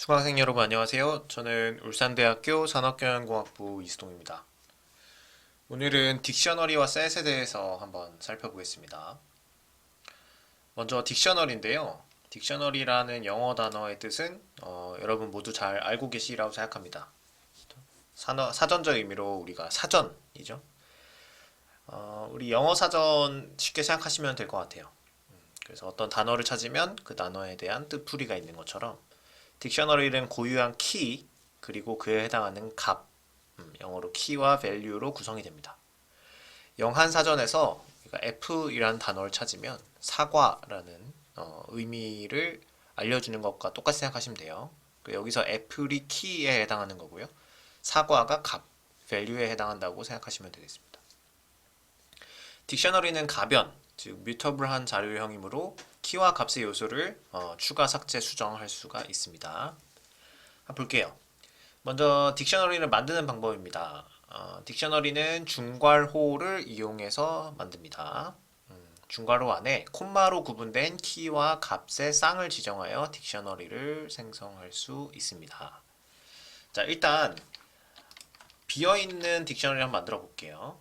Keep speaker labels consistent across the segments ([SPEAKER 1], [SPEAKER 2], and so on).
[SPEAKER 1] 수강생 여러분 안녕하세요. 저는 울산대학교 산업경영공학부 이수동입니다. 오늘은 딕셔너리와 셋에 대해서 한번 살펴보겠습니다. 먼저 딕셔너리인데요. 딕셔너리라는 영어 단어의 뜻은 여러분 모두 잘 알고 계시리라고 생각합니다. 사전적 의미로 우리가 사전이죠. 우리 영어 사전 쉽게 생각하시면 될 것 같아요. 그래서 어떤 단어를 찾으면 그 단어에 대한 뜻풀이가 있는 것처럼 딕셔너리는 고유한 키 그리고 그에 해당하는 값, 영어로 키와 value로 구성이 됩니다. 영한 사전에서 F이라는 단어를 찾으면 사과라는 의미를 알려주는 것과 똑같이 생각하시면 돼요. 여기서 F이 키에 해당하는 거고요. 사과가 값, value에 해당한다고 생각하시면 되겠습니다. 딕셔너리는 가변, 즉 뮤터블한 자료형이므로 키와 값의 요소를 추가, 삭제, 수정할 수가 있습니다. 한번 볼게요. 먼저 딕셔너리를 만드는 방법입니다. 딕셔너리는 중괄호를 이용해서 만듭니다. 중괄호 안에 콤마로 구분된 키와 값의 쌍을 지정하여 딕셔너리를 생성할 수 있습니다. 자, 일단 비어있는 딕셔너리를 한번 만들어 볼게요.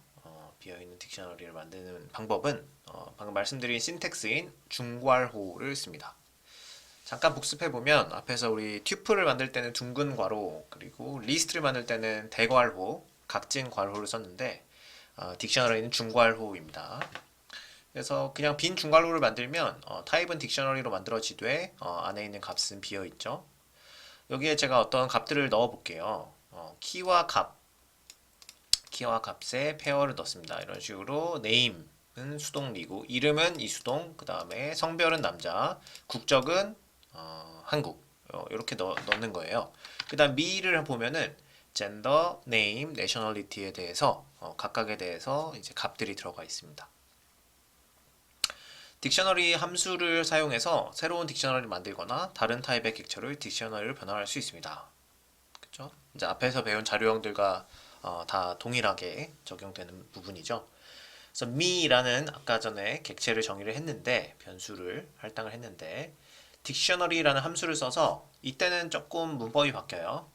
[SPEAKER 1] 비어있는 딕셔너리를 만드는 방법은 방금 말씀드린 신텍스인 중괄호를 씁니다. 잠깐 복습해보면 앞에서 우리 튜플을 만들 때는 둥근 괄호 그리고 리스트를 만들 때는 대괄호, 각진 괄호를 썼는데 딕셔너리는 중괄호입니다. 그래서 그냥 빈 중괄호를 만들면 타입은 딕셔너리로 만들어지되 안에 있는 값은 비어있죠. 여기에 제가 어떤 값들을 넣어볼게요. 키와 값의 페어를 넣습니다. 이런 식으로 name은 수동리고 이름은 이수동, 그 다음에 성별은 남자, 국적은 한국 이렇게 넣는 거예요. 그 다음 미를 보면은 젠더, 네임, 내셔널리티에 대해서 각각에 대해서 이제 값들이 들어가 있습니다. 딕셔너리 함수를 사용해서 새로운 딕셔너리를 만들거나 다른 타입의 객체를 딕셔너리로 변환할 수 있습니다. 그렇죠? 이제 앞에서 배운 자료형들과 다 동일하게 적용되는 부분이죠. 그래서 me라는 아까 전에 객체를 정의를 했는데 변수를 할당을 했는데 딕셔너리라는 함수를 써서 이때는 조금 문법이 바뀌어요.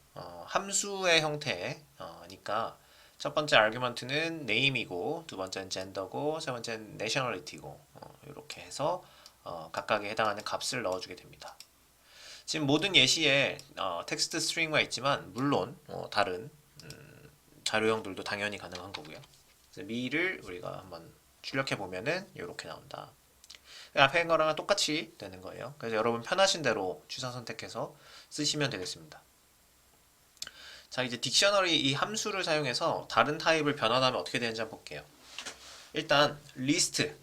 [SPEAKER 1] 함수의 형태니까 첫 번째 아규먼트는 name이고 두 번째는 gender고 세 번째는 nationality고 이렇게 해서 각각에 해당하는 값을 넣어주게 됩니다. 지금 모든 예시에 텍스트 스트링만 있지만 물론 다른 자료형들도 당연히 가능한 거고요. 그래서 미를 우리가 한번 출력해 보면은 이렇게 나온다. 앞에 있는 거랑 똑같이 되는 거예요. 그래서 여러분 편하신 대로 주사 선택해서 쓰시면 되겠습니다. 자, 이제 딕셔너리 이 함수를 사용해서 다른 타입을 변환하면 어떻게 되는지 한번 볼게요. 일단 리스트,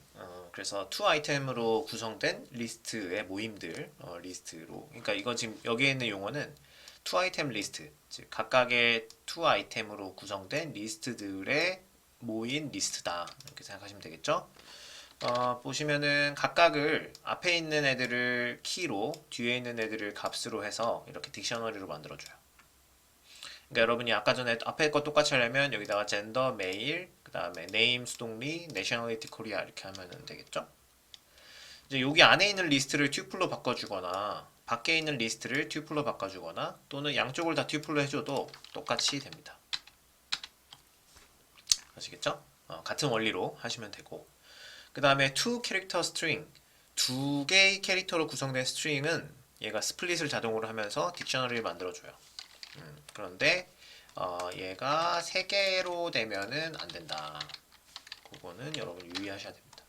[SPEAKER 1] 그래서 to 아이템으로 구성된 리스트의 모임들, 리스트로. 그러니까 이거 지금 여기에 있는 용어는 to 아이템 리스트, 즉 각각의 to 아이템으로 구성된 리스트들의 모인 리스트다. 이렇게 생각하시면 되겠죠? 보시면은 각각을 앞에 있는 애들을 키로, 뒤에 있는 애들을 값으로 해서 이렇게 딕셔너리로 만들어줘요. 그러니까 여러분이 아까 전에 앞에 거 똑같이 하려면 여기다가 젠더, 메일, 그 다음에 네임, 수동리, 내셔널리티 코리아 이렇게 하면 되겠죠? 이제 여기 안에 있는 리스트를 튜플로 바꿔주거나 밖에 있는 리스트를 튜플로 바꿔주거나 또는 양쪽을 다 튜플로 해줘도 똑같이 됩니다. 아시겠죠? 같은 원리로 하시면 되고 그 다음에 to 캐릭터 스트링 두 개의 캐릭터로 구성된 스트링은 얘가 스플릿을 자동으로 하면서 딕셔너리를 만들어줘요. 그런데 얘가 세 개로 되면은 안 된다. 그거는 여러분 유의하셔야 됩니다.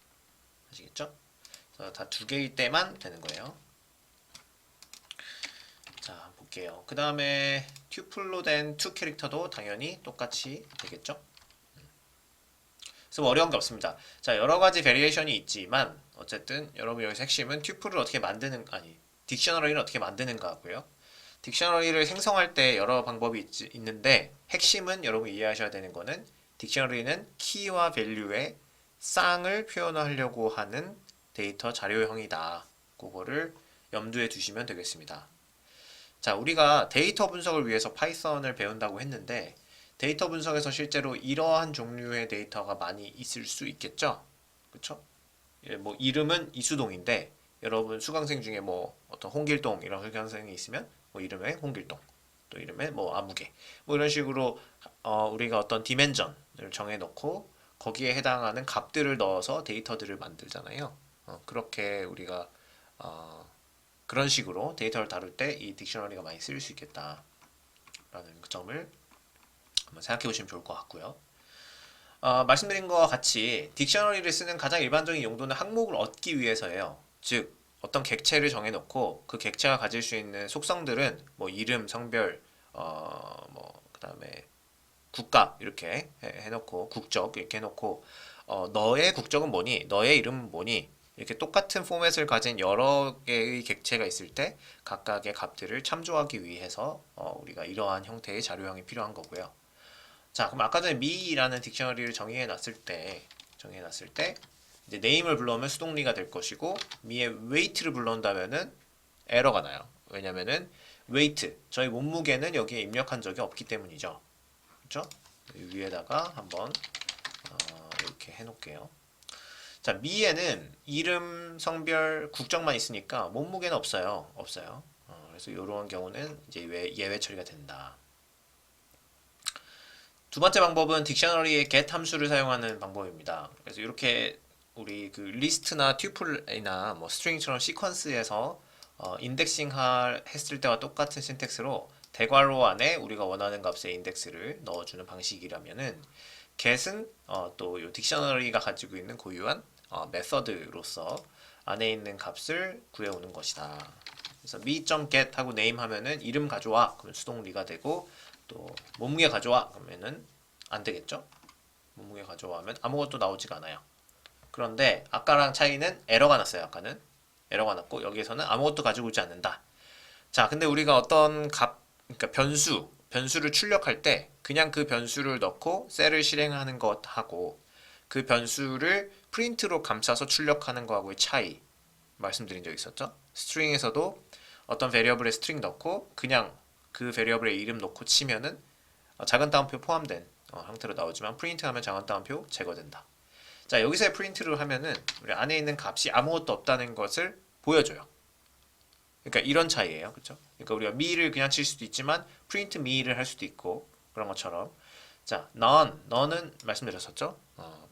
[SPEAKER 1] 아시겠죠? 다 두 개일 때만 되는 거예요. 자, 볼게요. 그 다음에 튜플로 된 to 캐릭터도 당연히 똑같이 되겠죠? 그래서 어려운 게 없습니다. 자, 여러 가지 베리에이션이 있지만 어쨌든 여러분 여기서 핵심은 튜플을 어떻게 만드는 아니 딕셔너리를 어떻게 만드는가 하고요. 딕셔너리를 생성할 때 여러 방법이 있는데 핵심은 여러분 이해하셔야 되는 거는 딕셔너리는 키와 밸류의 쌍을 표현하려고 하는 데이터 자료형이다. 그거를 염두에 두시면 되겠습니다. 자, 우리가 데이터 분석을 위해서 파이썬을 배운다고 했는데 데이터 분석에서 실제로 이러한 종류의 데이터가 많이 있을 수 있겠죠? 그쵸? 뭐 이름은 이수동인데 여러분 수강생 중에 뭐 어떤 홍길동 이런 수강생이 있으면 뭐 이름에 홍길동, 또 이름에 뭐 아무개, 뭐 이런 식으로 우리가 어떤 디멘전을 정해놓고 거기에 해당하는 값들을 넣어서 데이터들을 만들잖아요. 그렇게 우리가 그런 식으로 데이터를 다룰 때 이 딕셔너리가 많이 쓰일 수 있겠다라는 그 점을 한번 생각해 보시면 좋을 것 같고요. 말씀드린 것과 같이 딕셔너리를 쓰는 가장 일반적인 용도는 항목을 얻기 위해서예요. 즉 어떤 객체를 정해놓고 그 객체가 가질 수 있는 속성들은 뭐 이름, 성별, 뭐 그다음에 국가 이렇게 해놓고 국적 이렇게 해놓고 너의 국적은 뭐니? 너의 이름은 뭐니? 이렇게 똑같은 포맷을 가진 여러 개의 객체가 있을 때 각각의 값들을 참조하기 위해서 우리가 이러한 형태의 자료형이 필요한 거고요. 자, 그럼 아까 전에 me라는 딕셔너리를 정의해 놨을 때 이제 name을 불러오면 수동리가 될 것이고 me의 weight를 불러온다면은 에러가 나요. 왜냐면은 weight, 저희 몸무게는 여기에 입력한 적이 없기 때문이죠. 그렇죠? 위에다가 한번 이렇게 해놓을게요. 자, me에는 이름, 성별, 국적만 있으니까 몸무게는 없어요. 그래서 이런 경우는 이제 예외 처리가 된다. 두 번째 방법은 딕셔너리의 get 함수를 사용하는 방법입니다. 그래서 이렇게 우리 그 리스트나 튜플이나 뭐 스트링처럼 시퀀스에서 인덱싱 했을 때와 똑같은 신텍스로 대괄호 안에 우리가 원하는 값의 인덱스를 넣어주는 방식이라면은 get은 또 이 딕셔너리가 가지고 있는 고유한 메서드로서 안에 있는 값을 구해오는 것이다. 그래서 me.get 하고 name 하면은 이름 가져와 그러면 수동리가 되고 또 몸무게 가져와 그러면은 안 되겠죠? 몸무게 가져와면 아무것도 나오지가 않아요. 그런데 아까랑 차이는 에러가 났어요. 아까는 에러가 났고 여기에서는 아무것도 가지고 오지 않는다. 자, 근데 우리가 어떤 그러니까 변수를 출력할 때 그냥 그 변수를 넣고 셀을 실행하는 것하고 그 변수를 프린트로 감싸서 출력하는 거하고의 차이 말씀드린 적 있었죠? 스트링에서도 어떤 베리어블에 스트링 넣고 그냥 그 베리어블의 이름 넣고 치면은 작은 따옴표 포함된 형태로 나오지만 프린트하면 작은 따옴표 제거된다. 자, 여기서의 프린트를 하면은 우리 안에 있는 값이 아무것도 없다는 것을 보여줘요. 그러니까 이런 차이예요. 그렇죠? 그러니까 우리가 me를 그냥 칠 수도 있지만 print me를 할 수도 있고 그런 것처럼 자, none은 말씀드렸었죠?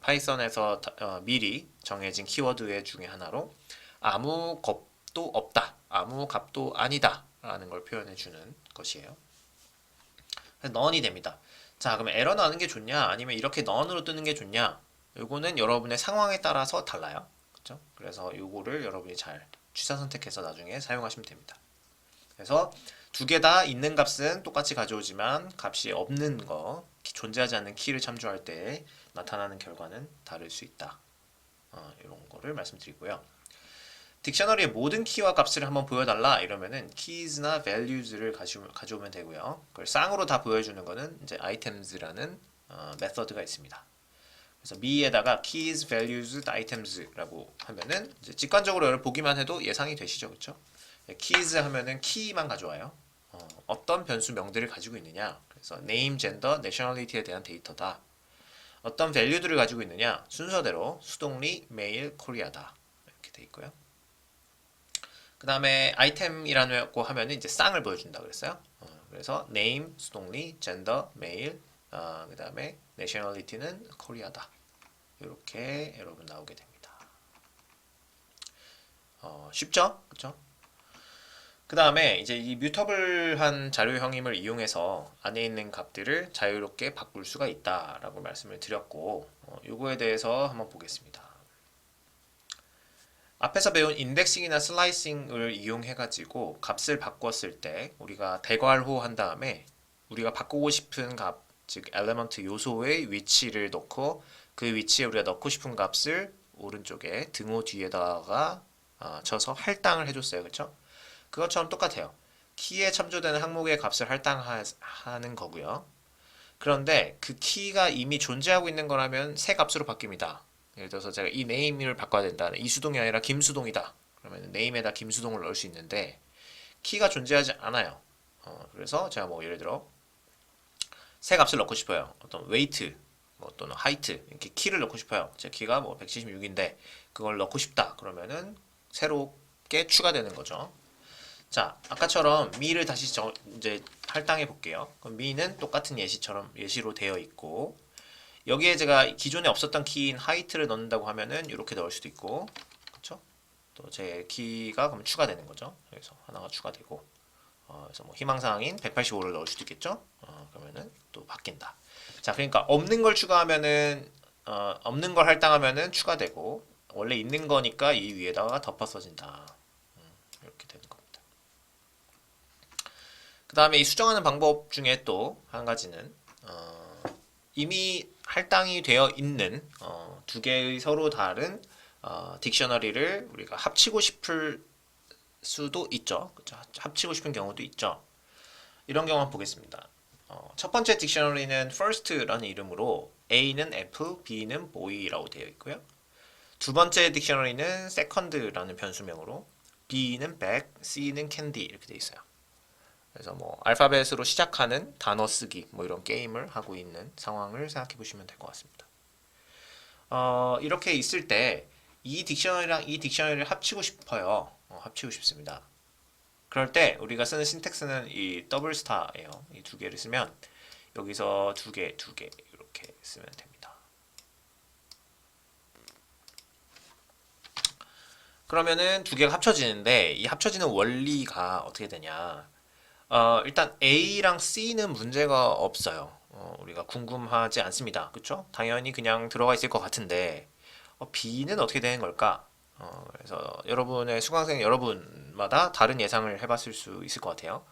[SPEAKER 1] 파이썬에서 미리 정해진 키워드 중에 하나로 아무 값도 없다, 아무 값도 아니다 라는 걸 표현해 주는 것이에요. none이 됩니다. 자, 그럼 에러 나는 게 좋냐 아니면 이렇게 none으로 뜨는 게 좋냐, 요거는 여러분의 상황에 따라서 달라요. 그렇죠? 그래서 요거를 여러분이 잘 취사 선택해서 나중에 사용하시면 됩니다. 그래서 두 개 다 있는 값은 똑같이 가져오지만 값이 없는 거, 존재하지 않는 키를 참조할 때 나타나는 결과는 다를 수 있다. 이런 거를 말씀드리고요. 딕셔너리의 모든 키와 값을 한번 보여달라 이러면은 keys나 values를 가져오면 되고요. 그걸 쌍으로 다 보여주는 거는 이제 items라는 메서드가 있습니다. 그래서 me에다가 keys, values, items라고 하면은 이제 직관적으로 여러분 보기만 해도 예상이 되시죠, 그렇죠? keys 하면은 키만 가져와요. 어떤 변수명들을 가지고 있느냐. 그래서 name, gender, nationality에 대한 데이터다. 어떤 value들을 가지고 있느냐. 순서대로 수동리, male, korea다. 이렇게 돼 있고요. 그 다음에 item이라고 하면은 이제 쌍을 보여준다 그랬어요. 그래서 name, 수동리, gender, male, 그 다음에 nationality는 코리아다. 이렇게 여러분 나오게 됩니다. 쉽죠? 그렇죠? 그 다음에 이제 이 뮤터블한 자료형임을 이용해서 안에 있는 값들을 자유롭게 바꿀 수가 있다라고 말씀을 드렸고 요거에 대해서 한번 보겠습니다. 앞에서 배운 인덱싱이나 슬라이싱을 이용해 가지고 값을 바꿨을 때 우리가 대괄호 한 다음에 우리가 바꾸고 싶은 값, 즉 엘리먼트 요소의 위치를 넣고 그 위치에 우리가 넣고 싶은 값을 오른쪽에 등호 뒤에다가 쳐서 할당을 해줬어요. 그렇죠? 그것처럼 똑같아요. 키에 참조되는 항목의 값을 할당하는 거고요. 그런데 그 키가 이미 존재하고 있는 거라면 새 값으로 바뀝니다. 예를 들어서 제가 이 네임을 바꿔야 된다는 이수동이 아니라 김수동이다. 그러면 네임에다 김수동을 넣을 수 있는데 키가 존재하지 않아요. 그래서 제가 뭐 예를 들어 새 값을 넣고 싶어요. 어떤 weight 뭐 또는 height 이렇게 키를 넣고 싶어요. 제 키가 뭐 176인데 그걸 넣고 싶다. 그러면은 새롭게 추가되는 거죠. 자, 아까처럼 me를 다시 이제 할당해 볼게요. 그럼 me는 똑같은 예시로 되어 있고, 여기에 제가 기존에 없었던 키인 height를 넣는다고 하면은 이렇게 넣을 수도 있고, 그렇죠? 또 제 키가 그럼 추가되는 거죠. 그래서 하나가 추가되고, 그래서 뭐 희망사항인 185를 넣을 수도 있겠죠. 그러면은 또 바뀐다. 자, 그러니까 없는 걸 추가하면은 없는 걸 할당하면은 추가되고, 원래 있는 거니까 이 위에다가 덮어 써진다. 이렇게 되는 겁니다. 그 다음에 이 수정하는 방법 중에 또 한 가지는 이미 할당이 되어 있는 두 개의 서로 다른 딕셔너리를 우리가 합치고 싶을 수도 있죠. 그렇죠? 합치고 싶은 경우도 있죠. 이런 경우 한번 보겠습니다. 첫 번째 딕셔너리는 first라는 이름으로 A는 F, B는 boy라고 되어 있고요. 두 번째 딕셔너리는 second라는 변수명으로 B는 bag, C는 candy 이렇게 되어 있어요. 그래서 뭐 알파벳으로 시작하는 단어 쓰기 뭐 이런 게임을 하고 있는 상황을 생각해 보시면 될 것 같습니다. 이렇게 있을 때 이 딕셔너리랑 이 딕셔너리를 합치고 싶어요. 합치고 싶습니다. 그럴 때 우리가 쓰는 신텍스는 이 더블 스타예요. 이 두 개를 쓰면 여기서 두 개 이렇게 쓰면 됩니다. 그러면은 두 개가 합쳐지는데 이 합쳐지는 원리가 어떻게 되냐? 일단 A랑 C는 문제가 없어요. 우리가 궁금하지 않습니다. 그쵸? 당연히 그냥 들어가 있을 것 같은데 B는 어떻게 되는 걸까? 그래서 여러분의 수강생 여러분마다 다른 예상을 해봤을 수 있을 것 같아요.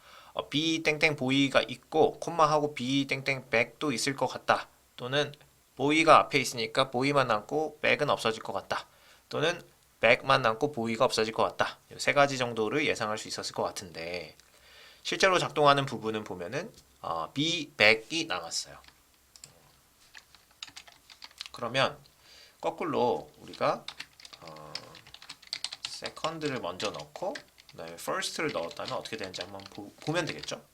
[SPEAKER 1] B 땡땡 보이가 있고 콤마하고 B 땡땡 백도 있을 것 같다. 또는 보이가 앞에 있으니까 보이만 남고 백은 없어질 것 같다. 또는 백만 남고 보이가 없어질 것 같다. 이 세 가지 정도를 예상할 수 있었을 것 같은데 실제로 작동하는 부분은 보면은 B 백이 남았어요. 그러면 거꾸로 우리가 second를 먼저 넣고 그다음에 first를 넣었다면 어떻게 되는지 한번 보면 되겠죠. 그렇죠?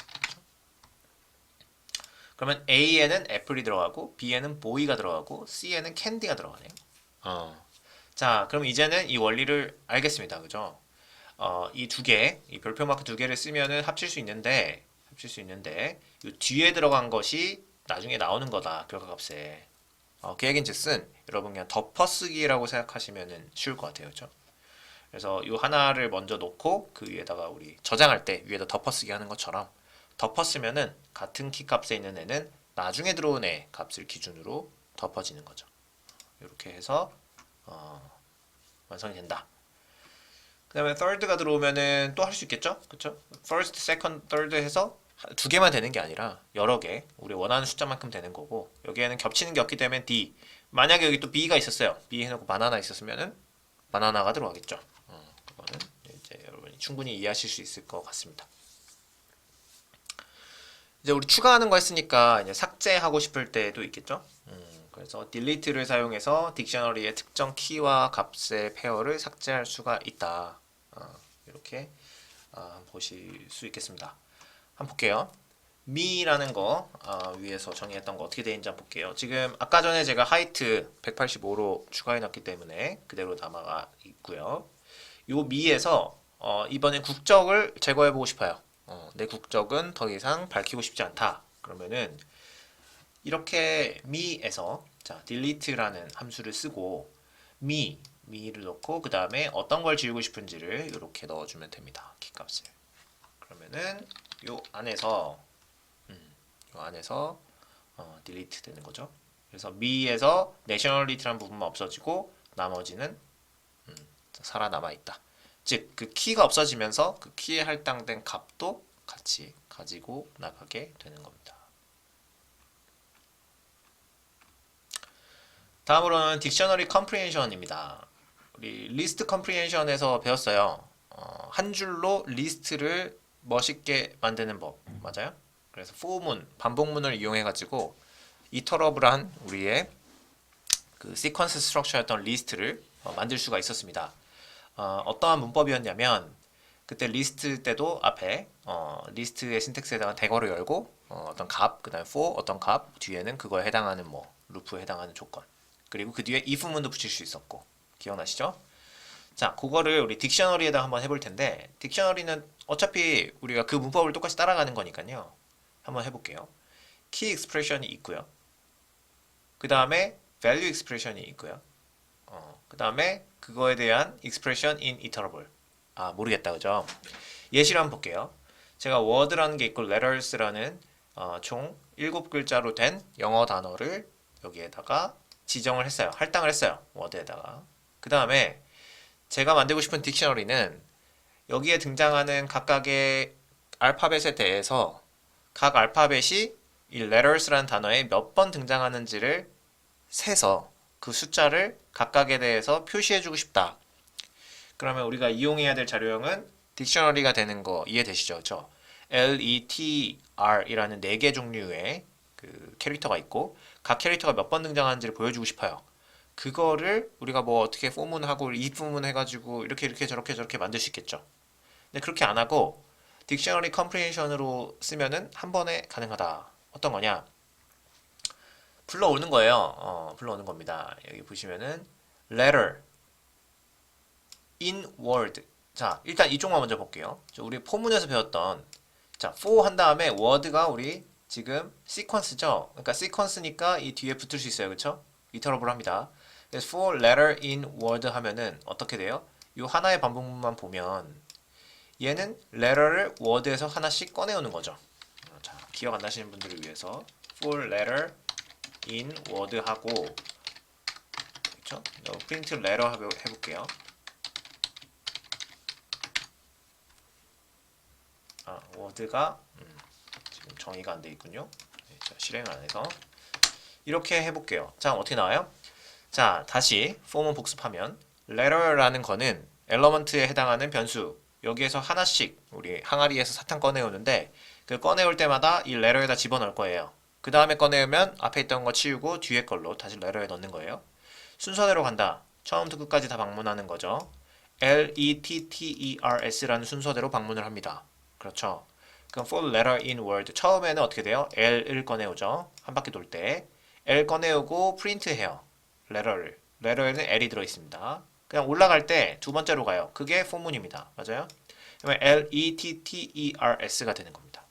[SPEAKER 1] 그러면 A에는 애플이 들어가고 B에는 보이가 들어가고 C에는 캔디가 들어가네요. 자, 그럼 이제는 이 원리를 알겠습니다. 그죠? 이 두 개, 이 별표 마크 두 개를 쓰면은 합칠 수 있는데 이 뒤에 들어간 것이 나중에 나오는 거다. 결과값에. 계획인즉슨 여러분 그냥 덮어쓰기라고 생각하시면 쉬울 것 같아요. 그렇죠? 그래서 이 하나를 먼저 놓고 그 위에다가 우리 저장할 때 위에다 덮어쓰기 하는 것처럼 덮어쓰면은 같은 키 값에 있는 애는 나중에 들어온 애 값을 기준으로 덮어지는 거죠. 이렇게 해서 완성이 된다. 그 다음에 third가 들어오면은 또 할 수 있겠죠? 그쵸? first, second, third 해서 두 개만 되는 게 아니라 여러 개 우리 원하는 숫자만큼 되는 거고 여기에는 겹치는 게 없기 때문에 D 만약에 여기 또 B가 있었어요. B 해놓고 바나나 있었으면은 바나나가 들어가겠죠. 그거는 이제 여러분이 충분히 이해하실 수 있을 것 같습니다. 이제 우리 추가하는 거 했으니까 이제 삭제하고 싶을 때도 있겠죠. 그래서 delete를 사용해서 딕셔너리의 특정 키와 값의 페어를 삭제할 수가 있다. 이렇게 보실 수 있겠습니다. 한번 볼게요. me라는 거 위에서 정의했던 거 어떻게 되는지 한번 볼게요. 지금 아까 전에 제가 height 185로 추가해 놨기 때문에 그대로 남아 있고요. 요 me에서 이번엔 국적을 제거해 보고 싶어요. 내 국적은 더 이상 밝히고 싶지 않다. 그러면은 이렇게 me에서 자 delete라는 함수를 쓰고 me를 넣고 그 다음에 어떤 걸 지우고 싶은지를 이렇게 넣어주면 됩니다. 키값을. 그러면은 요 안에서 delete 되는 거죠. 그래서 me에서 nationality라는 부분만 없어지고 나머지는 살아남아 있다. 즉 그 키가 없어지면서 그 키에 할당된 값도 같이 가지고 나가게 되는 겁니다. 다음으로는 딕셔너리 컴프리헨션입니다. 우리 리스트 컴프리헨션에서 배웠어요. 한 줄로 리스트를 멋있게 만드는 법 맞아요? 그래서 for문 반복문을 이용해 가지고 이터러블한 우리의 그 시퀀스 스트럭처였던 리스트를 만들 수가 있었습니다. 어떠한 문법이었냐면 그때 리스트 때도 앞에 리스트의 신텍스에다가 대괄호 열고 어떤 값, 그 다음에 for 어떤 값, 뒤에는 그거에 해당하는 뭐 루프에 해당하는 조건 그리고 그 뒤에 if문도 붙일 수 있었고 기억나시죠? 자, 그거를 우리 딕셔너리에다 한번 해볼 텐데, 딕셔너리는 어차피 우리가 그 문법을 똑같이 따라가는 거니까요. 한번 해볼게요. 키 익스프레션이 있고요. 그 다음에 value expression이 있고요. 그 다음에 그거에 대한 expression in iterable. 아, 모르겠다, 그죠? 예시를 한번 볼게요. 제가 word라는 게 있고 letters라는 총 7글자로 된 영어 단어를 여기에다가 지정을 했어요. 할당을 했어요. word에다가. 그 다음에 제가 만들고 싶은 딕셔너리는 여기에 등장하는 각각의 알파벳에 대해서 각 알파벳이 이 letters라는 단어에 몇 번 등장하는지를 세서 그 숫자를 각각에 대해서 표시해주고 싶다. 그러면 우리가 이용해야 될 자료형은 딕셔너리가 되는 거 이해되시죠? 그렇죠? LETR이라는 4개 종류의 그 캐릭터가 있고 각 캐릭터가 몇 번 등장하는지를 보여주고 싶어요. 그거를 우리가 뭐 어떻게 포문하고 이프문 해가지고 이렇게 저렇게 만들 수 있겠죠. 근데 그렇게 안 하고 딕셔너리 컴프리헨션으로 쓰면은 한 번에 가능하다. 어떤 거냐? 불러오는 거예요. 불러오는 겁니다. 여기 보시면은 letter, in word. 자, 일단 이쪽만 먼저 볼게요. 우리 포문에서 배웠던 자, for 한 다음에 word가 우리 지금 sequence죠. 그러니까 sequence니까 이 뒤에 붙을 수 있어요. 그렇죠? 이터러블 합니다. 그래서 for letter in word 하면은 어떻게 돼요? 이 하나의 반복문만 보면 얘는 letter를 word에서 하나씩 꺼내오는 거죠. 자, 기억 안 나시는 분들을 위해서 for letter in word 하고 그렇죠? 프린트 letter 해볼게요. 아, word가 지금 정의가 안 돼 있군요. 자, 실행을 안 해서 이렇게 해볼게요. 자, 어떻게 나와요? 자, 다시 폼은 복습하면 letter라는 거는 엘러먼트에 해당하는 변수 여기에서 하나씩 우리 항아리에서 사탕 꺼내오는데 그 꺼내올 때마다 이 letter에다 집어넣을 거예요. 그 다음에 꺼내오면 앞에 있던 거 치우고 뒤에 걸로 다시 letter에 넣는 거예요. 순서대로 간다. 처음부터 끝까지 다 방문하는 거죠. LETTERS라는 순서대로 방문을 합니다. 그렇죠. 그럼 for letter in word 처음에는 어떻게 돼요? L을 꺼내오죠. 한 바퀴 돌 때 L 꺼내오고 프린트해요. letter를. letter에는 L이 들어있습니다. 그냥 올라갈 때 두 번째로 가요. 그게 포문입니다. 맞아요? 그러면 LETTERS가 되는 겁니다.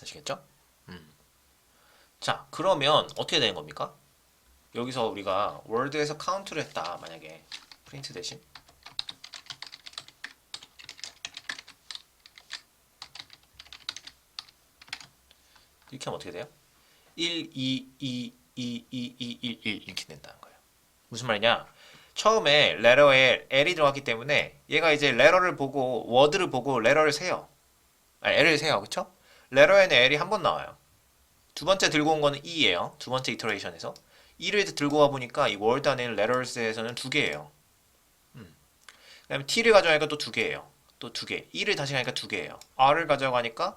[SPEAKER 1] 아시겠죠? 자, 그러면 어떻게 되는 겁니까? 여기서 우리가 월드에서 카운트를 했다. 만약에 프린트 대신 이렇게 하면 어떻게 돼요? 1, 2, 2, 2, 2, 2, 1, 1 이렇게 된다는 거예요. 무슨 말이냐? 처음에 letter에 L이 들어갔기 때문에 얘가 이제 letter를 보고 word를 보고 letter를 세요. 아니, L을 세요. 그쵸? letter에는 L이 한 번 나와요. 두 번째 들고 온 거는 E예요. 두 번째 이터레이션에서. E를 들고 와 보니까 이 word 안에 있는 letters에서는 두 개예요. 그 다음에 T를 가져가니까 또 두 개예요. 또 두 개. E를 다시 가니까 두 개예요. R을 가져가니까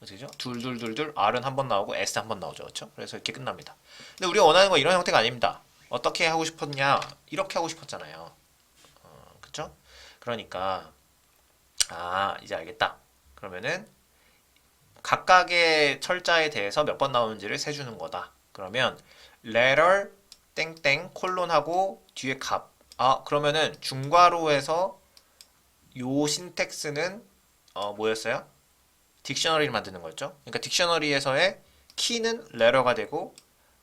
[SPEAKER 1] 어떻게죠? 둘 R은 한 번 나오고 S 한 번 나오죠. 그렇죠? 그래서 이렇게 끝납니다. 근데 우리가 원하는 건 이런 형태가 아닙니다. 어떻게 하고 싶었냐? 이렇게 하고 싶었잖아요. 그렇죠? 그러니까 이제 알겠다. 그러면은 각각의 철자에 대해서 몇 번 나오는지를 세주는 거다. 그러면 letter 땡땡 콜론하고 뒤에 값. 그러면은 중괄호에서 요 신텍스는 뭐였어요? 딕셔너리를 만드는 거였죠. 그러니까 딕셔너리에서의 키는 letter가 되고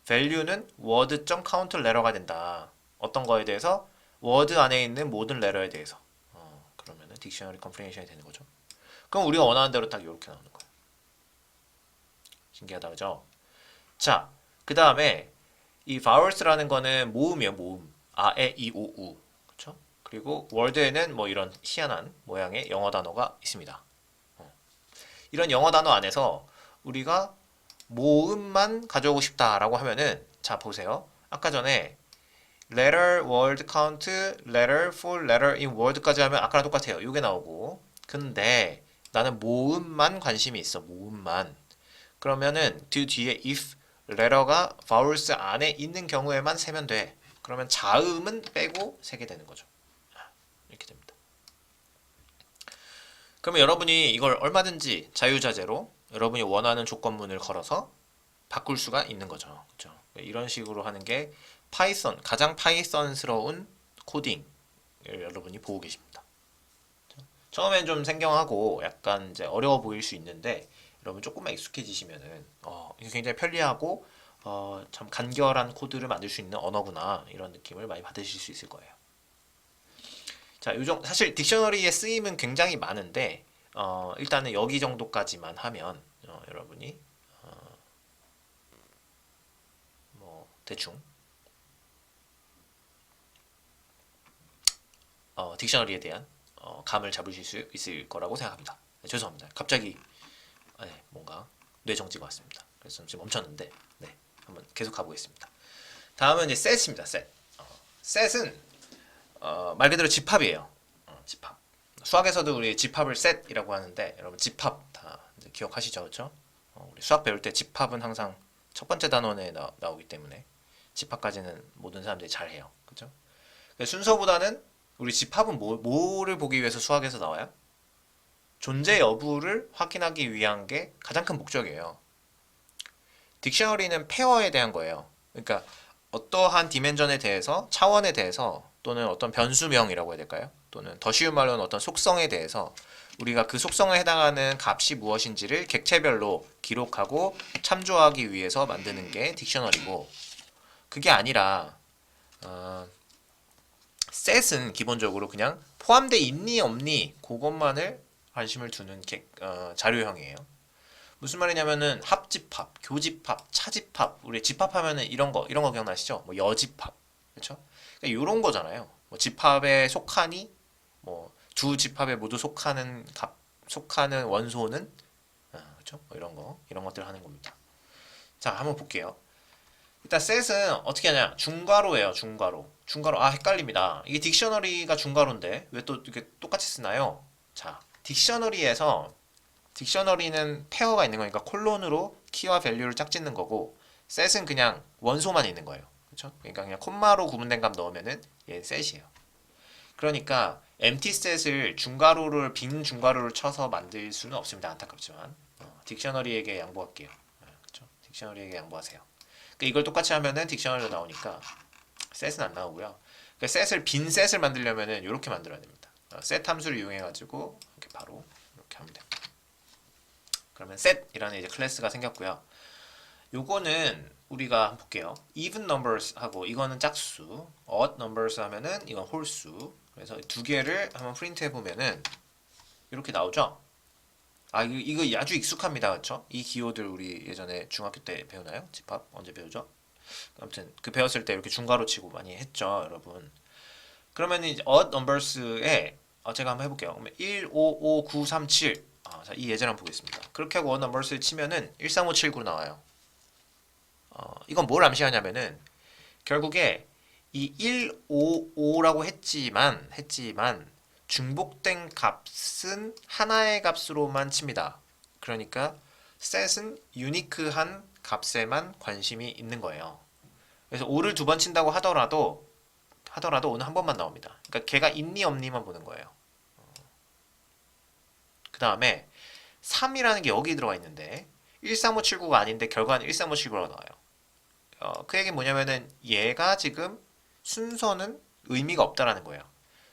[SPEAKER 1] value는 word.count letter가 된다. 어떤 거에 대해서? word 안에 있는 모든 letter에 대해서. 그러면은 딕셔너리 컴프리hension이 되는 거죠. 그럼 우리가 원하는 대로 딱 이렇게 나오는 거예요. 신기하다, 그죠? 자, 그 다음에 이 vowels라는 거는 모음이에요, 모음. 아, 에, 이, 오, 우. 그쵸? 그리고 word에는 뭐 이런 희한한 모양의 영어 단어가 있습니다. 이런 영어 단어 안에서 우리가 모음만 가져오고 싶다라고 하면은 자, 보세요. 아까 전에 letter, word count, letter, full letter in word까지 하면 아까랑 똑같아요. 이게 나오고. 근데 나는 모음만 관심이 있어. 모음만. 그러면은 그 뒤에 if letter가 vowels 안에 있는 경우에만 세면 돼. 그러면 자음은 빼고 세게 되는 거죠. 이렇게 됩니다. 그러면 여러분이 이걸 얼마든지 자유자재로 여러분이 원하는 조건문을 걸어서 바꿀 수가 있는 거죠. 그렇죠? 이런 식으로 하는 게 파이썬 가장 파이썬스러운 코딩을 여러분이 보고 계십니다. 처음엔 좀 생경하고 약간 이제 어려워 보일 수 있는데 여러분 조금만 익숙해지시면은 이게 굉장히 편리하고 참 간결한 코드를 만들 수 있는 언어구나 이런 느낌을 많이 받으실 수 있을 거예요. 자, 요정 사실 딕셔너리의 쓰임은 굉장히 많은데 일단은 여기 정도까지만 하면 여러분이 뭐 대충 딕셔너리에 대한 감을 잡으실 수 있을 거라고 생각합니다. 네, 죄송합니다. 갑자기 뭔가 뇌정지가 왔습니다. 그래서 잠시 멈췄는데 네, 한번 계속 가보겠습니다. 다음은 이제 셋입니다. 셋. 셋은 말 그대로 집합이에요. 집합. 수학에서도 우리 집합을 셋이라고 하는데 여러분 집합 다 이제 기억하시죠, 그렇죠? 우리 수학 배울 때 집합은 항상 첫 번째 단원에 나오기 때문에 집합까지는 모든 사람들이 잘해요, 그렇죠? 순서보다는 우리 집합은 뭐를 보기 위해서 수학에서 나와요? 존재 여부를 확인하기 위한 게 가장 큰 목적이에요. 딕셔너리는 페어에 대한 거예요. 그러니까 어떠한 디멘전에 대해서 차원에 대해서 또는 어떤 변수명이라고 해야 될까요? 또는 더 쉬운 말로는 어떤 속성에 대해서 우리가 그 속성에 해당하는 값이 무엇인지를 객체별로 기록하고 참조하기 위해서 만드는 게 딕셔너리고 그게 아니라 셋은 기본적으로 그냥 포함돼 있니 없니 그것만을 관심을 두는 자료형이에요. 무슨 말이냐면은 합집합, 교집합, 차집합, 우리 집합하면은 이런 거 기억나시죠? 뭐 여집합, 그렇죠? 그러니까 이런 거잖아요. 뭐 집합에 속하니, 뭐 두 집합에 모두 속하는 원소는, 그렇죠? 뭐 이런 것들 하는 겁니다. 자, 한번 볼게요. 일단 셋은 어떻게 하냐? 중괄호예요, 중괄호. 헷갈립니다. 이게 딕셔너리가 중괄호인데 왜 또 이렇게 똑같이 쓰나요? 자, 딕셔너리는 페어가 있는 거니까 콜론으로 키와 밸류를 짝짓는 거고 셋은 그냥 원소만 있는 거예요. 그렇죠? 그러니까 그냥 콤마로 구분된 값 넣으면은 얘 셋이에요. 그러니까 empty set을 빈 중괄호를 쳐서 만들 수는 없습니다. 안타깝지만 딕셔너리에게 양보할게요. 그렇죠? 딕셔너리에게 양보하세요. 그러니까 이걸 똑같이 하면은 딕셔너리로 나오니까 셋은 안 나오고요. 그러니까 빈 셋을 만들려면은 이렇게 만들어야 됩니다. 셋 함수를 이용해 가지고 이렇게 바로 이렇게 하면 됩니다. 그러면 set이라는 이제 클래스가 생겼고요. 요거는 우리가 한번 볼게요. even numbers 하고 이거는 짝수, odd numbers 하면은 이건 홀수. 그래서 두 개를 한번 프린트 해보면은 이렇게 나오죠. 이거 아주 익숙합니다, 그렇죠? 이 기호들 우리 예전에 중학교 때 배우나요? 집합 언제 배우죠? 아무튼 그 배웠을 때 이렇게 중괄호 치고 많이 했죠, 여러분. 그러면 이제 odd numbers에 제가 한번 해볼게요. 그러면 1, 5, 5, 9, 3, 7. 자, 이 예제를 한번 보겠습니다. 그렇게 하고 odd numbers를 치면은 1, 3, 5, 7, 9 나와요. 이건 뭘 암시하냐면은 결국에 이 1, 5, 5라고 했지만 중복된 값은 하나의 값으로만 칩니다. 그러니까 set은 유니크한 값에만 관심이 있는 거예요. 그래서 5를 두 번 친다고 하더라도 5는 한 번만 나옵니다. 그러니까 걔가 있니 없니만 보는 거예요. 그 다음에 3이라는 게 여기 들어가 있는데 13579가 아닌데 결과는 13579라고 나와요. 그 얘기는 뭐냐면은 얘가 지금 순서는 의미가 없다라는 거예요.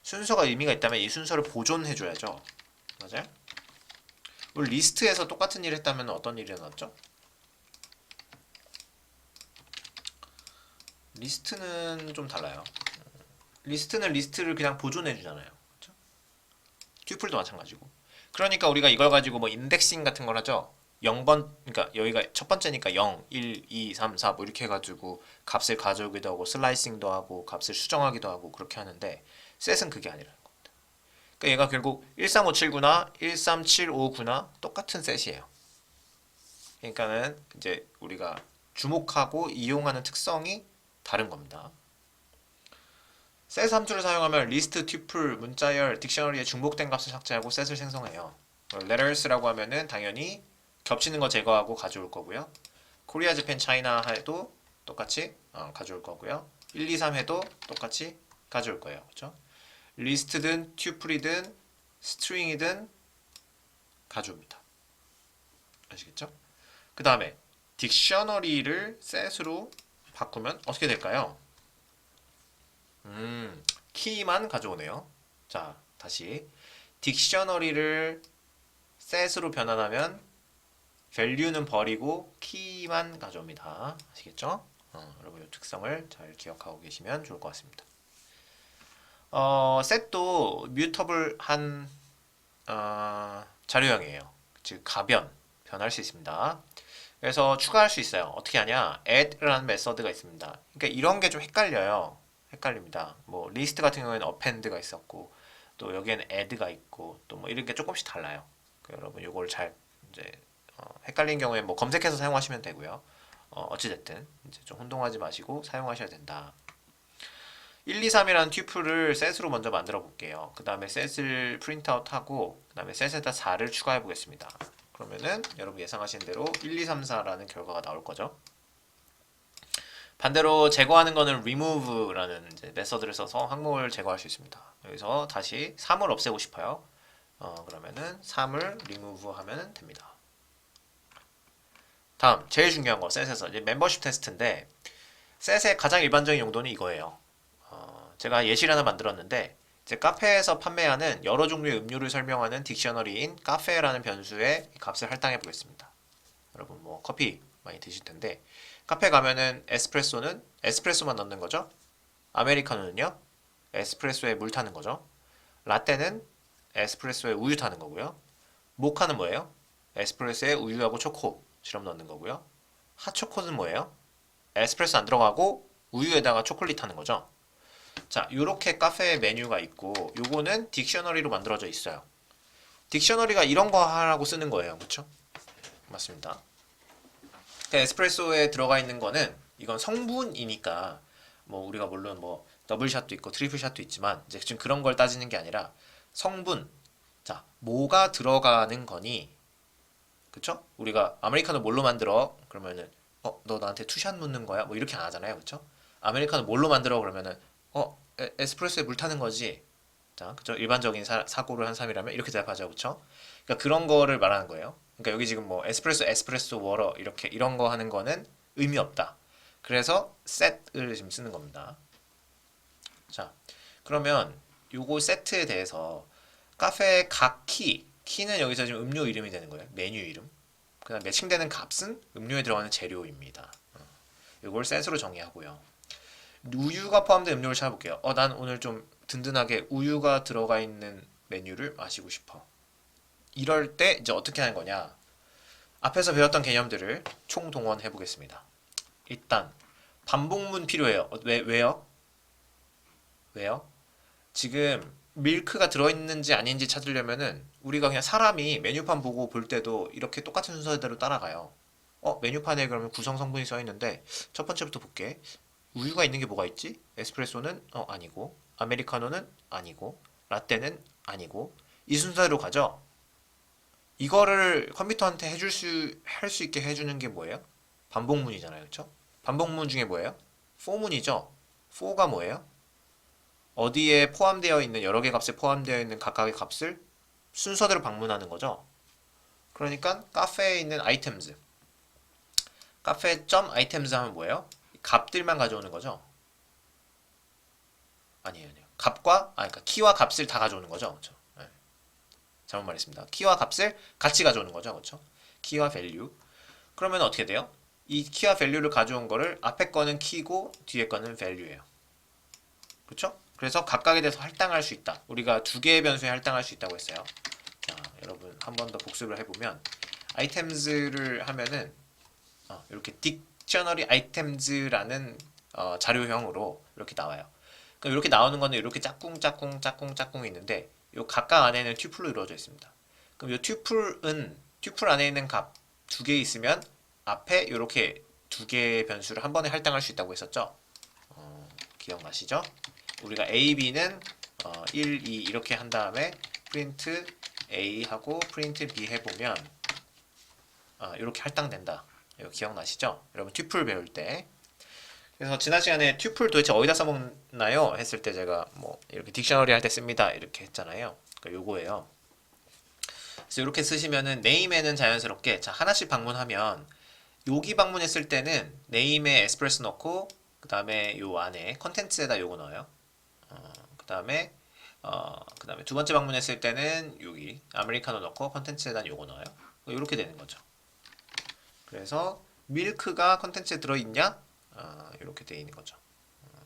[SPEAKER 1] 순서가 의미가 있다면 이 순서를 보존해줘야죠. 맞아요? 우리 리스트에서 똑같은 일을 했다면 어떤 일이 일어났죠? 리스트는 좀 달라요. 리스트는 리스트를 그냥 보존해주잖아요. 그렇죠? 튜플도 마찬가지고. 그러니까 우리가 이걸 가지고 뭐 인덱싱 같은 걸 하죠. 0번, 그러니까 여기가 첫 번째니까 0, 1, 2, 3, 4 뭐 이렇게 해가지고 값을 가져오기도 하고 슬라이싱도 하고 값을 수정하기도 하고 그렇게 하는데 셋은 그게 아니라는 겁니다. 그러니까 얘가 결국 13579나 13759나 똑같은 셋이에요. 그러니까는 이제 우리가 주목하고 이용하는 특성이 다른 겁니다. 셋 함수를 사용하면 리스트, 튜플, 문자열, 딕셔너리에 중복된 값을 삭제하고 셋을 생성해요. letters라고 하면은 당연히 겹치는 거 제거하고 가져올 거고요. 코리아, 재팬, 차이나 해도 똑같이 가져올 거고요. 1, 2, 3 해도 똑같이 가져올 거예요. 그렇죠? 리스트든 튜플이든 스트링이든 가져옵니다. 아시겠죠? 그 다음에 딕셔너리를 셋으로 바꾸면 어떻게 될까요? 키만 가져오네요. 자, 다시 딕셔너리를 set으로 변환하면 value는 버리고 키만 가져옵니다. 아시겠죠? 여러분 이 특성을 잘 기억하고 계시면 좋을 것 같습니다. set도 뮤터블한 자료형이에요. 즉 가변, 변할 수 있습니다. 그래서 추가할 수 있어요. 어떻게 하냐? add라는 메서드가 있습니다. 그러니까 이런 게 좀 헷갈려요. 헷갈립니다. 뭐 리스트 같은 경우에는 append가 있었고 또 여기에는 add가 있고 또 뭐 이런 게 조금씩 달라요. 여러분 이걸 잘 이제 헷갈린 경우에 뭐 검색해서 사용하시면 되고요. 어찌됐든 이제 좀 혼동하지 마시고 사용하셔야 된다. 1, 2, 3이라는 튜플을 셋으로 먼저 만들어 볼게요. 그 다음에 셋을 프린트아웃하고 그 다음에 셋에다 4를 추가해 보겠습니다. 그러면은 여러분 예상하신 대로 1, 2, 3, 4라는 결과가 나올 거죠. 반대로 제거하는 거는 remove라는 이제 메서드를 써서 항목을 제거할 수 있습니다. 여기서 다시 3을 없애고 싶어요. 그러면은 3을 remove 하면 됩니다. 다음 제일 중요한 거 셋에서 이제 멤버십 테스트인데 셋의 가장 일반적인 용도는 이거예요. 제가 예시를 하나 만들었는데 이제 카페에서 판매하는 여러 종류의 음료를 설명하는 딕셔너리인 카페라는 변수의 값을 할당해 보겠습니다. 여러분 뭐 커피 많이 드실 텐데 카페 가면은 에스프레소는 에스프레소만 넣는 거죠. 아메리카노는요 에스프레소에 물 타는 거죠. 라떼는 에스프레소에 우유 타는 거고요. 모카는 뭐예요? 에스프레소에 우유하고 초코 시럽 넣는 거고요. 핫초코는 뭐예요? 에스프레소 안 들어가고 우유에다가 초콜릿 하는 거죠. 자, 요렇게 카페 메뉴가 있고 요거는 딕셔너리로 만들어져 있어요. 딕셔너리가 이런 거 하라고 쓰는 거예요. 그쵸? 맞습니다. 에스프레소에 들어가 있는 거는 이건 성분이니까 뭐 우리가 물론 뭐 더블샷도 있고 트리플샷도 있지만 이제 지금 그런 걸 따지는 게 아니라 성분. 자, 뭐가 들어가는 거니? 그쵸? 우리가 아메리카노 뭘로 만들어? 그러면은 너 나한테 투샷 묻는 거야? 뭐 이렇게 안 하잖아요. 그쵸? 아메리카노 뭘로 만들어? 그러면은 에스프레소에 물 타는 거지. 자, 그쵸? 일반적인 사고를 한 사람이라면 이렇게 대답하죠. 그쵸? 그러니까 그런 거를 말하는 거예요. 그러니까 여기 지금 뭐 에스프레소, 워러 이렇게 이런 거 하는 거는 의미 없다. 그래서 set을 지금 쓰는 겁니다. 자, 그러면 요거 세트에 대해서 카페의 각 키는 여기서 지금 음료 이름이 되는 거예요. 메뉴 이름. 그다음 매칭되는 값은 음료에 들어가는 재료입니다. 이걸 셋으로 정의하고요. 우유가 포함된 음료를 찾아볼게요. 난 오늘 좀 든든하게 우유가 들어가 있는 메뉴를 마시고 싶어. 이럴 때 이제 어떻게 하는 거냐? 앞에서 배웠던 개념들을 총동원해 보겠습니다. 일단 반복문 필요해요. 왜요? 왜요? 지금 밀크가 들어있는지 아닌지 찾으려면은 우리가 그냥 사람이 메뉴판 보고 볼 때도 이렇게 똑같은 순서대로 따라가요. 메뉴판에 그러면 구성 성분이 써 있는데 첫 번째부터 볼게. 우유가 있는 게 뭐가 있지? 에스프레소는 아니고 아메리카노는 아니고 라떼는 아니고 이 순서대로 가죠. 이거를 컴퓨터한테 할 수 있게 해주는 게 뭐예요? 반복문이잖아요, 그렇죠? 반복문 중에 뭐예요? for문이죠. for가 뭐예요? 어디에 포함되어 있는 여러 개 값에 포함되어 있는 각각의 값을 순서대로 방문하는 거죠. 그러니까 카페에 있는 items, 카페.items 하면 뭐예요? 값들만 가져오는 거죠. 아니에요. 값과 그러니까 키와 값을 다 가져오는 거죠. 그렇죠? 네. 잘못 말했습니다. 키와 값을 같이 가져오는 거죠. 그렇죠? 키와 value. 그러면 어떻게 돼요? 이 키와 value를 가져온 거를 앞에 거는 키고 뒤에 거는 value예요. 그렇죠? 그래서 각각에 대해서 할당할 수 있다. 우리가 두 개의 변수에 할당할 수 있다고 했어요. 자, 여러분 한 번 더 복습을 해보면 items를 하면은 이렇게 dictionary items라는 자료형으로 이렇게 나와요. 그럼 이렇게 나오는 거는 이렇게 짝꿍이 있는데 이 각각 안에는 튜플로 이루어져 있습니다. 그럼 이 튜플 안에 있는 값 두 개 있으면 앞에 이렇게 두 개의 변수를 한 번에 할당할 수 있다고 했었죠. 기억나시죠? 우리가 A, B는 1, 2 이렇게 한 다음에 프린트 A 하고 프린트 B 해보면 이렇게 할당된다. 이거 기억나시죠? 여러분 튜플 배울 때. 그래서 지난 시간에 튜플 도대체 어디다 써먹나요? 했을 때 제가 뭐 이렇게 딕셔너리 할 때 씁니다. 이렇게 했잖아요. 그러니까 요거예요. 그래서 이렇게 쓰시면은 네임에는 자연스럽게 자 하나씩 방문하면 여기 방문했을 때는 네임에 에스프레소 넣고 그 다음에 요 안에 컨텐츠에다 요거 넣어요. 그 다음에 두 번째 방문했을 때는 여기 아메리카노 넣고 컨텐츠에다 요거 넣어요. 이렇게 되는 거죠. 그래서 밀크가 컨텐츠에 들어있냐? 이렇게 되어 있는 거죠.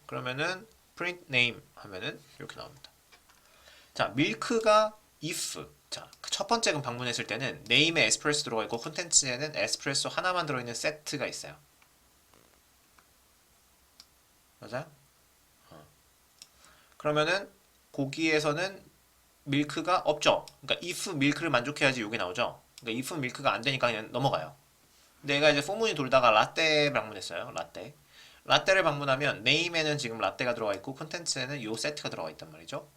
[SPEAKER 1] 그러면은 print name 하면은 이렇게 나옵니다. 자, 밀크가 if. 자, 첫 번째 방문했을 때는 name에 에스프레소 들어가 있고 콘텐츠에는 에스프레소 하나만 들어있는 세트가 있어요. 맞아요? 그러면은 거기에서는 밀크가 없죠. 그러니까 if 밀크를 만족해야지 이게 나오죠. 그러니까 if 밀크가 안 되니까 그냥 넘어가요. 내가 이제 포문이 돌다가 라떼 방문했어요. 라떼. 라떼를 방문하면 name에는 지금 라떼가 들어가 있고 콘텐츠에는 요 세트가 들어가 있단 말이죠.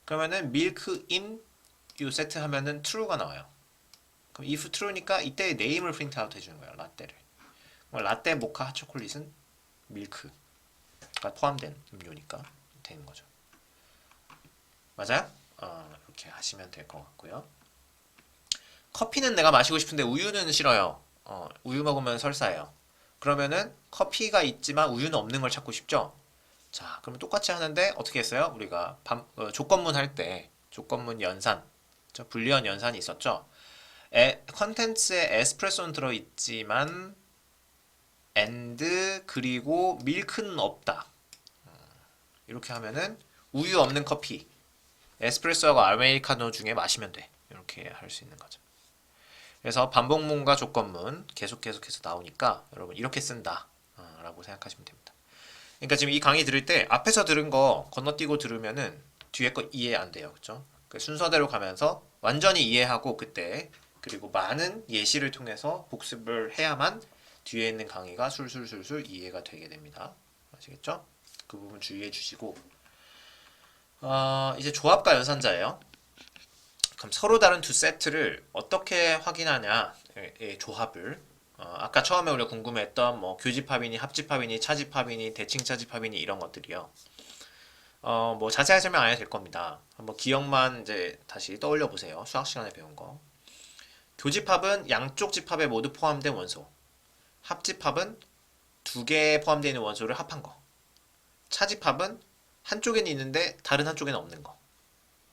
[SPEAKER 1] 그러면은 milk in 요 세트 하면은 true가 나와요. 그럼 if true니까 이때 name을 프린트 아웃 해주는 거예요. 라떼를. 라떼 모카 핫초콜릿은 밀크가 포함된 음료니까 되는 거죠. 맞아요? 이렇게 하시면 될 것 같고요. 커피는 내가 마시고 싶은데 우유는 싫어요. 우유 먹으면 설사예요. 그러면은 커피가 있지만 우유는 없는 걸 찾고 싶죠? 자, 그러면 똑같이 하는데 어떻게 했어요? 우리가 조건문 할 때 조건문 연산, 불리언 연산이 있었죠? 컨텐츠에 에스프레소는 들어있지만 and 그리고 밀크는 없다. 이렇게 하면은 우유 없는 커피, 에스프레소하고 아메리카노 중에 마시면 돼. 이렇게 할 수 있는 거죠. 그래서 반복문과 조건문 계속해서 나오니까 여러분 이렇게 쓴다 라고 생각하시면 됩니다. 그러니까 지금 이 강의 들을 때 앞에서 들은 거 건너뛰고 들으면은 뒤에 거 이해 안 돼요. 그죠? 그 순서대로 가면서 완전히 이해하고 그때 그리고 많은 예시를 통해서 복습을 해야만 뒤에 있는 강의가 술술술술 이해가 되게 됩니다. 아시겠죠? 그 부분 주의해 주시고 이제 조합과 연산자예요. 그럼 서로 다른 두 세트를 어떻게 확인하냐의 조합을 아까 처음에 우리가 궁금했던 뭐 교집합이니 합집합이니 차집합이니 대칭차집합이니 이런 것들이요. 뭐 자세하게 설명 안 해도 될 겁니다. 한번 기억만 이제 다시 떠올려 보세요. 수학 시간에 배운 거. 교집합은 양쪽 집합에 모두 포함된 원소. 합집합은 두 개 포함되어 있는 원소를 합한 거. 차집합은 한쪽에는 있는데 다른 한쪽에는 없는 거.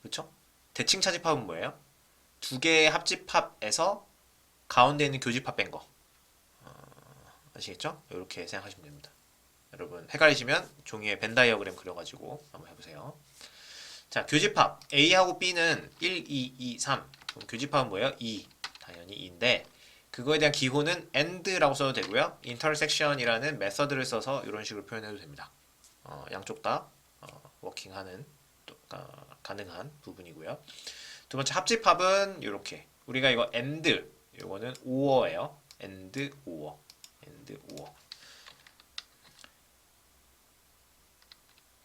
[SPEAKER 1] 그렇죠? 대칭 차집합은 뭐예요? 두 개의 합집합에서 가운데 있는 교집합 뺀 거. 아시겠죠? 이렇게 생각하시면 됩니다. 여러분 헷갈리시면 종이에 벤 다이어그램 그려가지고 한번 해보세요. 자, 교집합 A하고 B는 1, 2, 2, 3. 그럼 교집합은 뭐예요? 2. 당연히 2인데 그거에 대한 기호는 AND라고 써도 되고요. intersection이라는 메서드를 써서 이런 식으로 표현해도 됩니다. 양쪽 다 워킹하는 가능한 부분이고요. 두 번째 합집합은 이렇게 우리가 이거 AND 이거는 OR예요. AND OR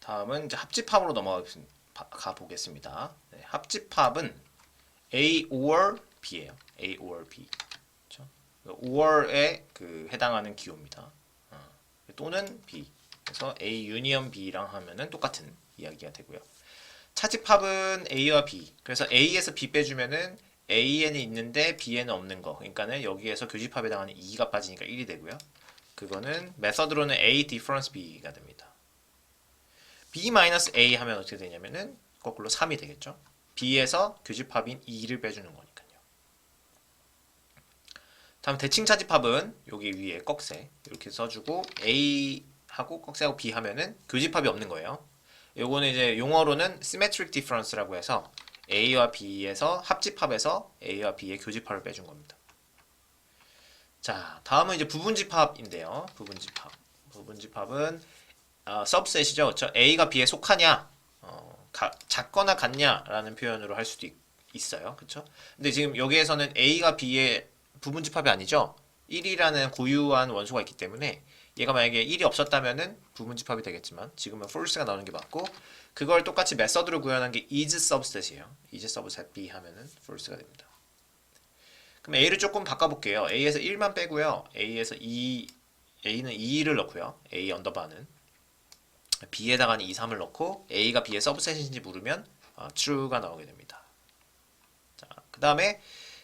[SPEAKER 1] 다음은 이제 합집합으로 넘어가 보겠습니다. 네, 합집합은 A or B예요. A or B. 그렇죠? or에 해당하는 기호입니다. 또는 B. 그래서 A 유니언 B랑 하면은 똑같은 이야기가 되고요. 차집합은 A와 B. 그래서 A에서 B 빼주면은 A에는 있는데 B에는 없는 거. 그러니까는 여기에서 교집합에 해당하는 2가 빠지니까 1이 되고요. 그거는 메서드로는 A difference B가 됩니다. B-A 하면 어떻게 되냐면은 거꾸로 3이 되겠죠. B에서 교집합인 2를 빼주는 거니까요. 다음 대칭 차집합은 여기 위에 꺽쇠 이렇게 써주고 A하고 꺽쇠하고 B 하면은 교집합이 없는 거예요. 요거는 이제 용어로는 symmetric difference라고 해서 A와 B에서 합집합에서 A와 B의 교집합을 빼준 겁니다. 자, 다음은 이제 부분집합인데요. 부분집합은 subset이죠. 그렇죠? A가 B에 속하냐, 작거나 같냐라는 표현으로 할 수도 있어요. 그렇죠? 근데 지금 여기에서는 A가 B의 부분집합이 아니죠. 1이라는 고유한 원소가 있기 때문에 얘가 만약에 1이 없었다면은 부분집합이 되겠지만 지금은 false가 나오는 게 맞고 그걸 똑같이 메서드로 구현한 게 is subset이에요. is subset B 하면은 false가 됩니다. 그럼 A를 조금 바꿔볼게요. A에서 1만 빼고요. A에서 2, A는 2를 넣고요. A 언더바는 B에다가는 2, 3을 넣고 A가 B의 서브셋인지 물으면 true가 나오게 됩니다. 자, 그 다음에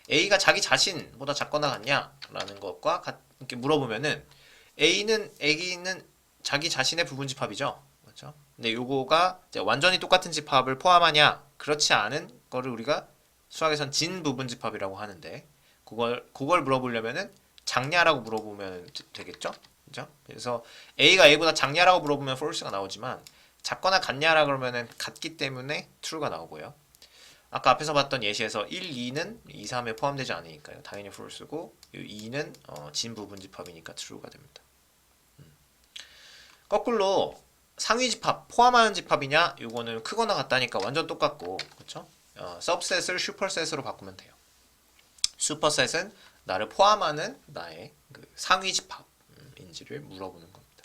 [SPEAKER 1] A가 자기 자신보다 작거나 같냐라는 것과 이렇게 물어보면은 A는 자기 자신의 부분 집합이죠. 그렇죠? 근데 요거가 이제 완전히 똑같은 집합을 포함하냐? 그렇지 않은 거를 우리가 수학에선 진 부분 집합이라고 하는데 그걸 물어보려면은 작냐라고 물어보면 되겠죠? 그죠? 그래서 A가 A보다 작냐라고 물어보면 false가 나오지만 작거나 같냐라 그러면은 같기 때문에 true가 나오고요. 아까 앞에서 봤던 예시에서 1, 2는 2, 3에 포함되지 않으니까요. 당연히 false고 2는 진 부분 집합이니까 true가 됩니다. 거꾸로 상위 집합, 포함하는 집합이냐? 요거는 크거나 같다니까 완전 똑같고, 그렇죠? subset을 superset으로 바꾸면 돼요. superset은 나를 포함하는 나의 그 상위 집합인지를 물어보는 겁니다.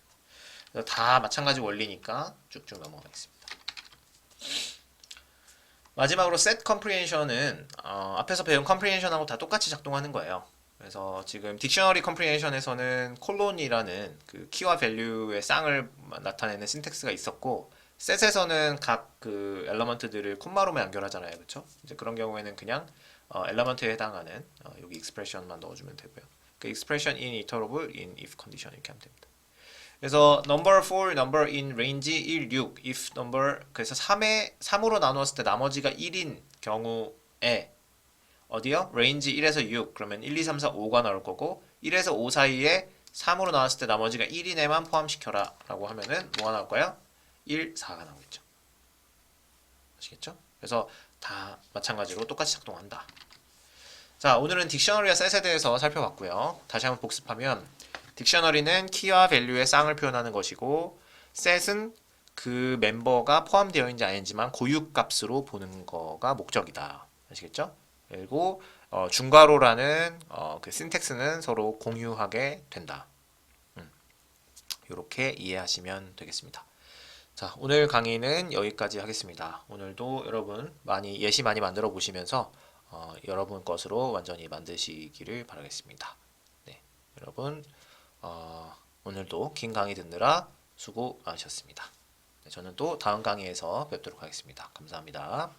[SPEAKER 1] 그래서 다 마찬가지 원리니까 쭉쭉 넘어가겠습니다. 마지막으로 set comprehension은 앞에서 배운 comprehension하고 다 똑같이 작동하는 거예요. 그래서 지금 딕셔너리 컴프리헨션에서는 콜론이라는 그 키와 밸류의 쌍을 나타내는 신텍스가 있었고 셋에서는 각 그 엘러먼트들을 콤마로만 연결하잖아요. 그렇죠? 이제 그런 경우에는 그냥 엘러먼트에 해당하는 여기 익스프레션만 넣어주면 되고요. 그 익스프레션 in iterable in if condition 이렇게 하면 됩니다. 그래서 number for number in range 1, 6 if number 그래서 3으로 나누었을 때 나머지가 1인 경우에 어디요? 레인지 1에서 6 그러면 1, 2, 3, 4, 5가 나올 거고 1에서 5 사이에 3으로 나왔을 때 나머지가 1인에만 포함시켜라 라고 하면은 뭐가 나올까요? 1, 4가 나오겠죠. 아시겠죠? 그래서 다 마찬가지로 똑같이 작동한다. 자, 오늘은 딕셔너리와 셋에 대해서 살펴봤고요. 다시 한번 복습하면 딕셔너리는 키와 밸류의 쌍을 표현하는 것이고 셋은 그 멤버가 포함되어 있는지 아닌지만 고유값으로 보는 거가 목적이다. 아시겠죠? 그리고 중괄호라는 그 신텍스는 서로 공유하게 된다. 이렇게 이해하시면 되겠습니다. 자, 오늘 강의는 여기까지 하겠습니다. 오늘도 여러분 예시 많이 만들어 보시면서 여러분 것으로 완전히 만드시기를 바라겠습니다. 네, 여러분 오늘도 긴 강의 듣느라 수고 많으셨습니다. 네, 저는 또 다음 강의에서 뵙도록 하겠습니다. 감사합니다.